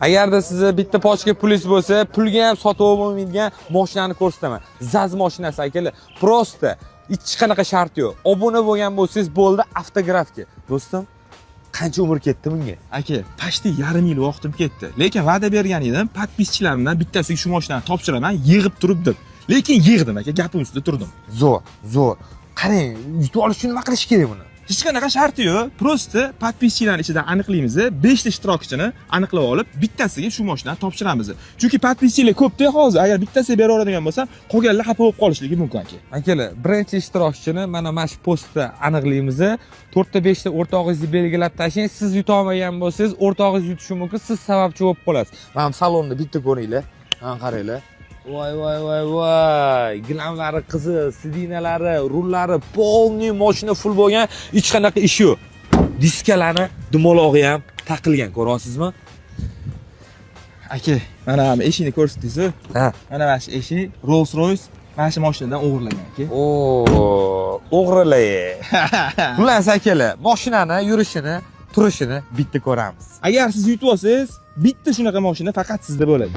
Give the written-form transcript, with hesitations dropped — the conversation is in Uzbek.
Agarda sizda bitta pochka pulingiz bo'lsa, pulga ham sotib olmaydigan mashinani ko'rsataman. Zaz mashinasi akalar. Prosta hech qanaqa shart yo'q. Obuna bo'lgan bo'lsangiz bo'ldi avtografga. Do'stim, qancha umr ketdi bunga? Aka, почти yarim yil vaqtim ketdi. Lekin va'da bergan edim, podpischilarimdan bittasiga shu mashinani topshiraman, yig'ib turib deb. Lekin yig'dim aka, gapim ustida turdim. Zo'r. Qarang, yutib olish uchun nima qilish kerak buni? Hech qanaqa sharti yo'q. Prosta podpischilarning ichidan aniqlaymiz, 5 ta ishtirokchini aniqlab olib, bittasiga shu mashinani topshiramiz. Chunki podpischilar ko'p-da hozir. Agar bittasiga bera oladigan bo'lsam, qolganlar xafa bo'lib qolishligi mumkin aka. Akalar, birinchi ishtirokchini mana shu postda aniqlaymiz. 4 ta 5 ta o'rtog'ingizni belgilab tashlang. Siz yuta olmagan bo'lsangiz, o'rtog'ingiz yutishi mumkin. Siz sababchi bo'lib qolasiz. Mana salonni bitta ko'ringlar. Mana qaranglar. Voy. Gilamlari qizil, sidinalari, rullari, polniy mashina full bo'lgan, hech qanaqa ish yo'q. Diskalari, dumolog'i ham taqilgan, ko'ryapsizmi? Aka, mana bu eshikni ko'rsatdingiz-ku? Ha. Mana shu eshik Rolls-Royce mana shu mashinadan o'g'irlagan aka. O'g'rilay. Xullas akalar, mashinani yurishini, turishini bitta ko'ramiz. Agar siz yutib olsangiz, bitta shunaqa mashina faqat sizda bo'ladi.